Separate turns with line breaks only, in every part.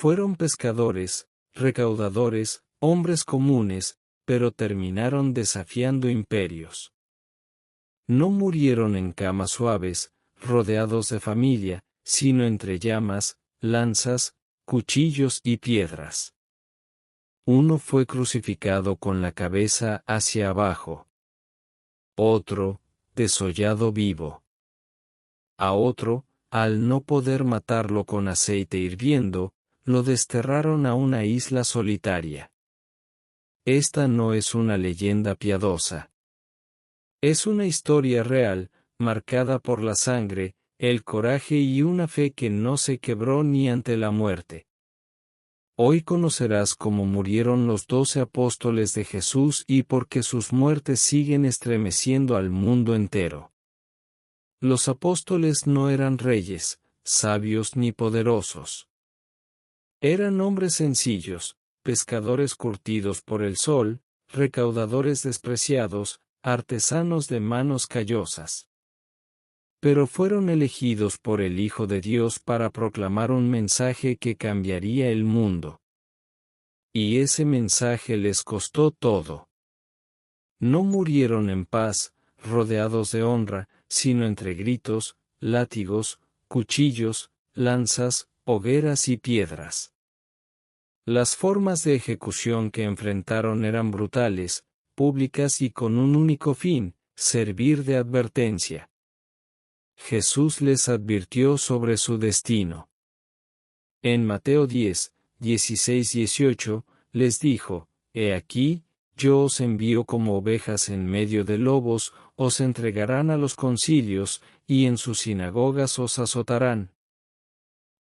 Fueron pescadores, recaudadores, hombres comunes, pero terminaron desafiando imperios. No murieron en camas suaves, rodeados de familia, sino entre llamas, lanzas, cuchillos y piedras. Uno fue crucificado con la cabeza hacia abajo. Otro, desollado vivo. A otro, al no poder matarlo con aceite hirviendo, lo desterraron a una isla solitaria. Esta no es una leyenda piadosa. Es una historia real, marcada por la sangre, el coraje y una fe que no se quebró ni ante la muerte. Hoy conocerás cómo murieron los 12 apóstoles de Jesús y por qué sus muertes siguen estremeciendo al mundo entero. Los apóstoles no eran reyes, sabios ni poderosos. Eran hombres sencillos, pescadores curtidos por el sol, recaudadores despreciados, artesanos de manos callosas. Pero fueron elegidos por el Hijo de Dios para proclamar un mensaje que cambiaría el mundo. Y ese mensaje les costó todo. No murieron en paz, rodeados de honra, sino entre gritos, látigos, cuchillos, lanzas, hogueras y piedras. Las formas de ejecución que enfrentaron eran brutales, públicas y con un único fin, servir de advertencia. Jesús les advirtió sobre su destino. En Mateo 10, 16-18, les dijo: He aquí, yo os envío como ovejas en medio de lobos, os entregarán a los concilios, y en sus sinagogas os azotarán.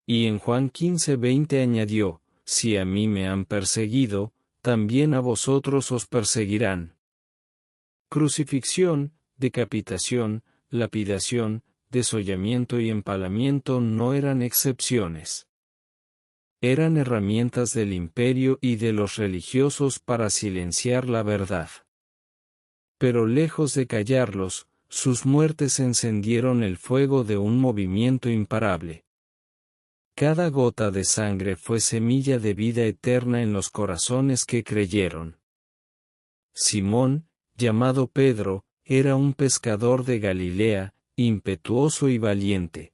Y en Juan 15:20 añadió: Si a mí me han perseguido, también a vosotros os perseguirán. Crucifixión, decapitación, lapidación, desollamiento y empalamiento no eran excepciones. Eran herramientas del imperio y de los religiosos para silenciar la verdad. Pero lejos de callarlos, sus muertes encendieron el fuego de un movimiento imparable. Cada gota de sangre fue semilla de vida eterna en los corazones que creyeron. Simón, llamado Pedro, era un pescador de Galilea, impetuoso y valiente.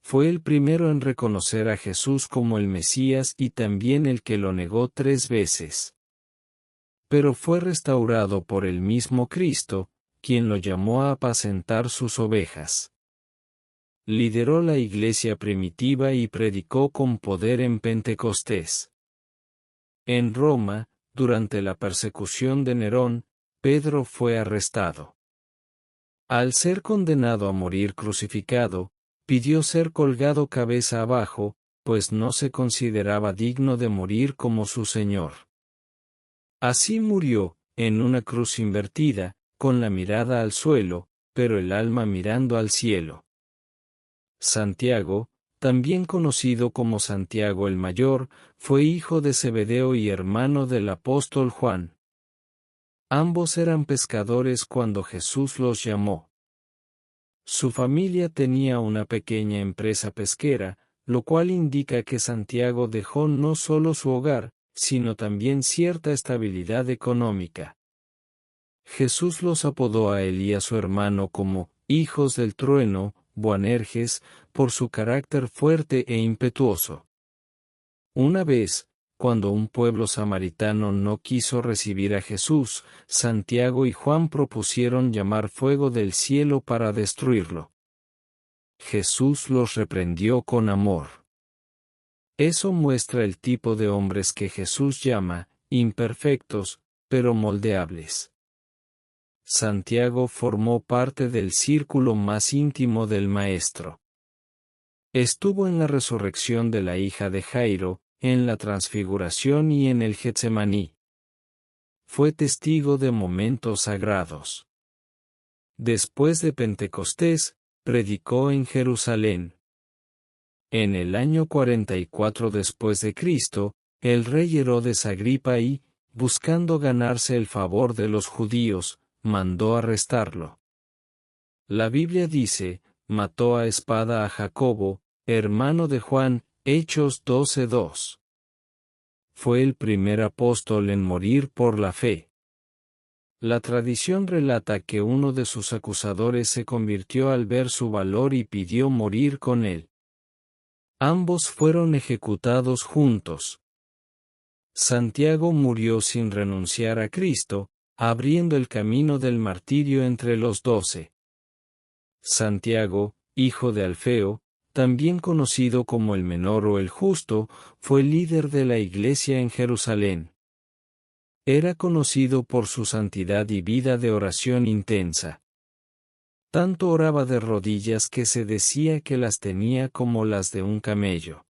Fue el primero en reconocer a Jesús como el Mesías y también el que lo negó 3 veces. Pero fue restaurado por el mismo Cristo, quien lo llamó a apacentar sus ovejas. Lideró la iglesia primitiva y predicó con poder en Pentecostés. En Roma, durante la persecución de Nerón, Pedro fue arrestado. Al ser condenado a morir crucificado, pidió ser colgado cabeza abajo, pues no se consideraba digno de morir como su Señor. Así murió, en una cruz invertida, con la mirada al suelo, pero el alma mirando al cielo. Santiago, también conocido como Santiago el Mayor, fue hijo de Zebedeo y hermano del apóstol Juan. Ambos eran pescadores cuando Jesús los llamó. Su familia tenía una pequeña empresa pesquera, lo cual indica que Santiago dejó no solo su hogar, sino también cierta estabilidad económica. Jesús los apodó a él y a su hermano como hijos del trueno, Boanerges, por su carácter fuerte e impetuoso. Una vez, cuando un pueblo samaritano no quiso recibir a Jesús, Santiago y Juan propusieron llamar fuego del cielo para destruirlo. Jesús los reprendió con amor. Eso muestra el tipo de hombres que Jesús llama, imperfectos, pero moldeables. Santiago formó parte del círculo más íntimo del Maestro. Estuvo en la resurrección de la hija de Jairo, en la transfiguración y en el Getsemaní. Fue testigo de momentos sagrados. Después de Pentecostés, predicó en Jerusalén. En el año 44 después de Cristo, el rey Herodes Agripa I, buscando ganarse el favor de los judíos, mandó arrestarlo. La Biblia dice: mató a espada a Jacobo, hermano de Juan, Hechos 12:2. Fue el primer apóstol en morir por la fe. La tradición relata que uno de sus acusadores se convirtió al ver su valor y pidió morir con él. Ambos fueron ejecutados juntos. Santiago murió sin renunciar a Cristo, abriendo el camino del martirio entre los 12. Santiago, hijo de Alfeo, también conocido como el menor o el justo, fue líder de la iglesia en Jerusalén. Era conocido por su santidad y vida de oración intensa. Tanto oraba de rodillas que se decía que las tenía como las de un camello.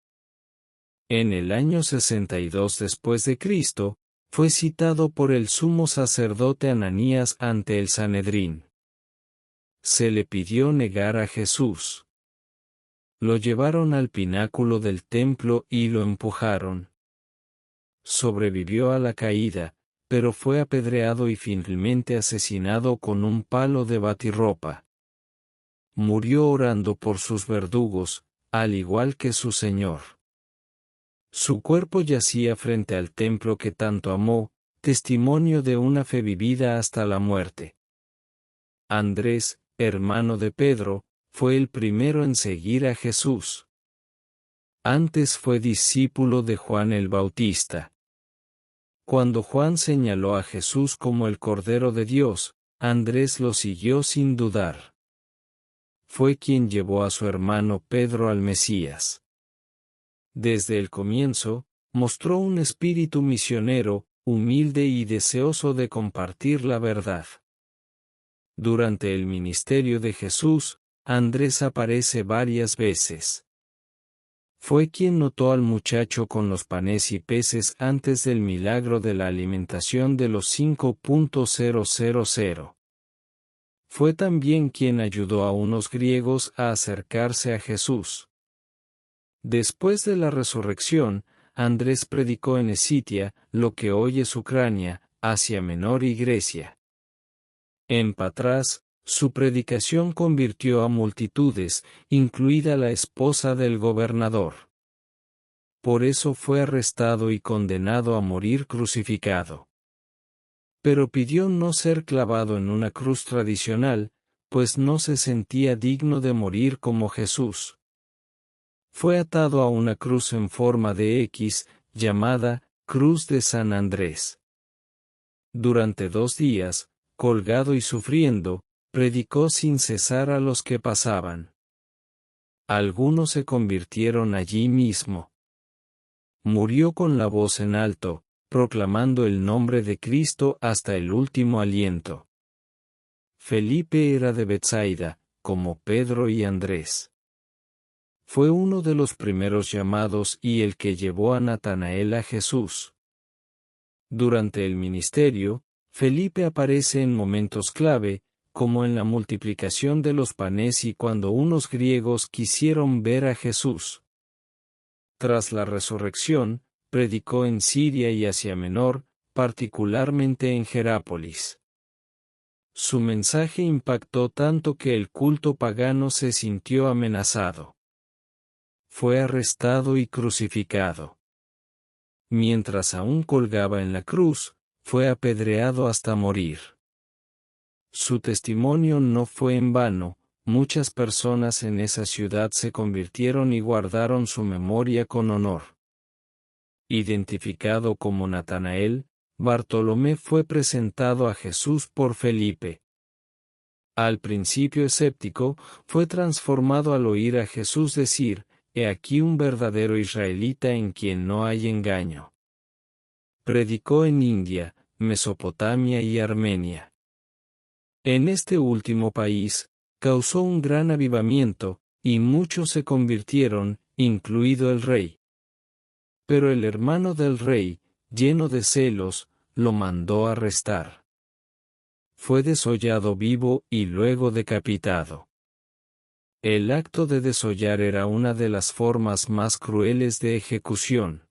En el año 62 después de Cristo, fue citado por el sumo sacerdote Ananías ante el Sanedrín. Se le pidió negar a Jesús. Lo llevaron al pináculo del templo y lo empujaron. Sobrevivió a la caída, pero fue apedreado y finalmente asesinado con un palo de batirropa. Murió orando por sus verdugos, al igual que su Señor. Su cuerpo yacía frente al templo que tanto amó, testimonio de una fe vivida hasta la muerte. Andrés, hermano de Pedro, fue el primero en seguir a Jesús. Antes fue discípulo de Juan el Bautista. Cuando Juan señaló a Jesús como el Cordero de Dios, Andrés lo siguió sin dudar. Fue quien llevó a su hermano Pedro al Mesías. Desde el comienzo, mostró un espíritu misionero, humilde y deseoso de compartir la verdad. Durante el ministerio de Jesús, Andrés aparece varias veces. Fue quien notó al muchacho con los panes y peces antes del milagro de la alimentación de los 5.000. Fue también quien ayudó a unos griegos a acercarse a Jesús. Después de la resurrección, Andrés predicó en Escitia, lo que hoy es Ucrania, Asia Menor y Grecia. En Patras, su predicación convirtió a multitudes, incluida la esposa del gobernador. Por eso fue arrestado y condenado a morir crucificado. Pero pidió no ser clavado en una cruz tradicional, pues no se sentía digno de morir como Jesús. Fue atado a una cruz en forma de X, llamada Cruz de San Andrés. Durante 2 días, colgado y sufriendo, predicó sin cesar a los que pasaban. Algunos se convirtieron allí mismo. Murió con la voz en alto, proclamando el nombre de Cristo hasta el último aliento. Felipe era de Betsaida, como Pedro y Andrés. Fue uno de los primeros llamados y el que llevó a Natanael a Jesús. Durante el ministerio, Felipe aparece en momentos clave, como en la multiplicación de los panes y cuando unos griegos quisieron ver a Jesús. Tras la resurrección, predicó en Siria y Asia Menor, particularmente en Jerápolis. Su mensaje impactó tanto que el culto pagano se sintió amenazado. Fue arrestado y crucificado. Mientras aún colgaba en la cruz, fue apedreado hasta morir. Su testimonio no fue en vano, muchas personas en esa ciudad se convirtieron y guardaron su memoria con honor. Identificado como Natanael, Bartolomé fue presentado a Jesús por Felipe. Al principio escéptico, fue transformado al oír a Jesús decir: «He aquí un verdadero israelita en quien no hay engaño». Predicó en India, Mesopotamia y Armenia. En este último país, causó un gran avivamiento, y muchos se convirtieron, incluido el rey. Pero el hermano del rey, lleno de celos, lo mandó arrestar. Fue desollado vivo y luego decapitado. El acto de desollar era una de las formas más crueles de ejecución.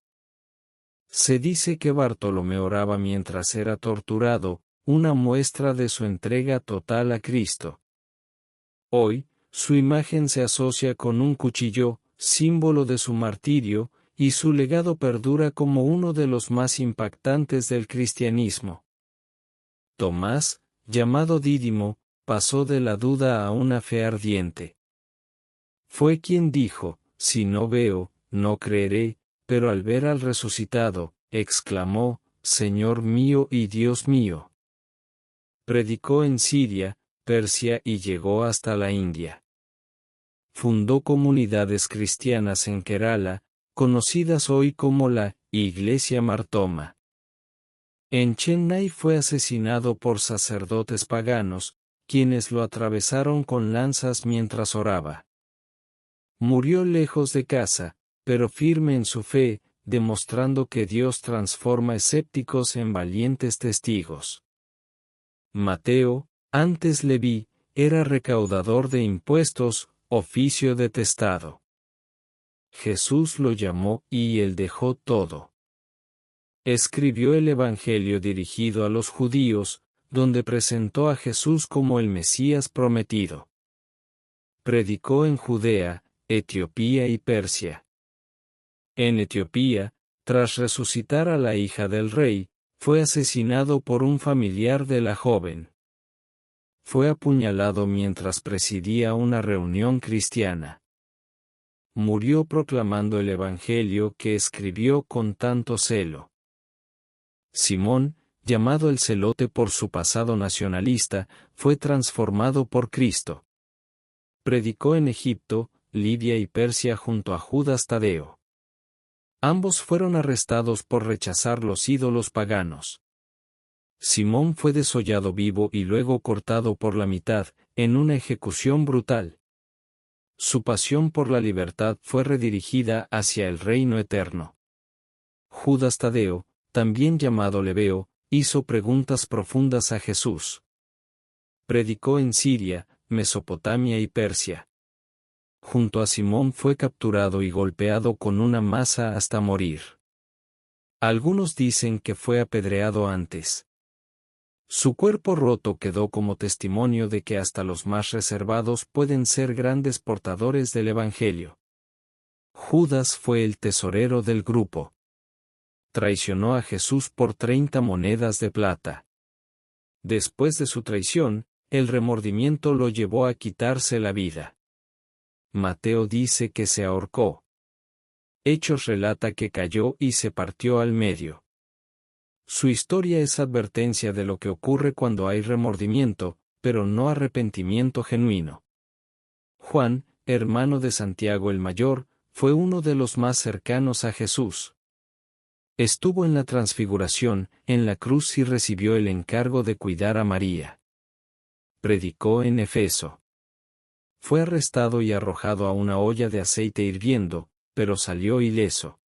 Se dice que Bartolomé oraba mientras era torturado, una muestra de su entrega total a Cristo. Hoy, su imagen se asocia con un cuchillo, símbolo de su martirio, y su legado perdura como uno de los más impactantes del cristianismo. Tomás, llamado Dídimo, pasó de la duda a una fe ardiente. Fue quien dijo, si no veo, no creeré, pero al ver al resucitado, exclamó, Señor mío y Dios mío. Predicó en Siria, Persia y llegó hasta la India. Fundó comunidades cristianas en Kerala, conocidas hoy como la Iglesia Martoma. En Chennai fue asesinado por sacerdotes paganos, quienes lo atravesaron con lanzas mientras oraba. Murió lejos de casa, pero firme en su fe, demostrando que Dios transforma escépticos en valientes testigos. Mateo, antes Leví, era recaudador de impuestos, oficio detestado. Jesús lo llamó y él dejó todo. Escribió el Evangelio dirigido a los judíos, donde presentó a Jesús como el Mesías prometido. Predicó en Judea, Etiopía y Persia. En Etiopía, tras resucitar a la hija del rey, fue asesinado por un familiar de la joven. Fue apuñalado mientras presidía una reunión cristiana. Murió proclamando el Evangelio que escribió con tanto celo. Simón, llamado el Celote por su pasado nacionalista, fue transformado por Cristo. Predicó en Egipto, Libia y Persia junto a Judas Tadeo. Ambos fueron arrestados por rechazar los ídolos paganos. Simón fue desollado vivo y luego cortado por la mitad, en una ejecución brutal. Su pasión por la libertad fue redirigida hacia el reino eterno. Judas Tadeo, también llamado Lebeo, hizo preguntas profundas a Jesús. Predicó en Siria, Mesopotamia y Persia. Junto a Simón fue capturado y golpeado con una maza hasta morir. Algunos dicen que fue apedreado antes. Su cuerpo roto quedó como testimonio de que hasta los más reservados pueden ser grandes portadores del Evangelio. Judas fue el tesorero del grupo. Traicionó a Jesús por 30 monedas de plata. Después de su traición, el remordimiento lo llevó a quitarse la vida. Mateo dice que se ahorcó. Hechos relata que cayó y se partió al medio. Su historia es advertencia de lo que ocurre cuando hay remordimiento, pero no arrepentimiento genuino. Juan, hermano de Santiago el Mayor, fue uno de los más cercanos a Jesús. Estuvo en la transfiguración, en la cruz y recibió el encargo de cuidar a María. Predicó en Efeso. Fue arrestado y arrojado a una olla de aceite hirviendo, pero salió ileso.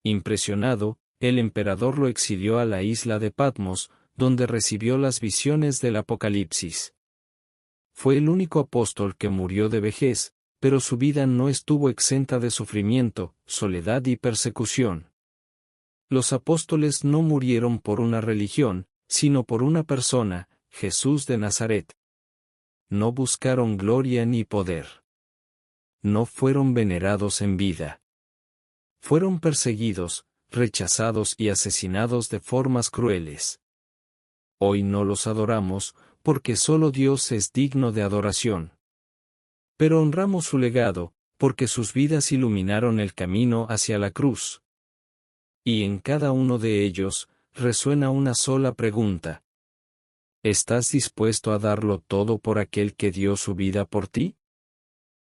Impresionado, el emperador lo exilió a la isla de Patmos, donde recibió las visiones del Apocalipsis. Fue el único apóstol que murió de vejez, pero su vida no estuvo exenta de sufrimiento, soledad y persecución. Los apóstoles no murieron por una religión, sino por una persona, Jesús de Nazaret. No buscaron gloria ni poder. No fueron venerados en vida. Fueron perseguidos, rechazados y asesinados de formas crueles. Hoy no los adoramos, porque solo Dios es digno de adoración. Pero honramos su legado, porque sus vidas iluminaron el camino hacia la cruz. Y en cada uno de ellos, resuena una sola pregunta. ¿Estás dispuesto a darlo todo por aquel que dio su vida por ti?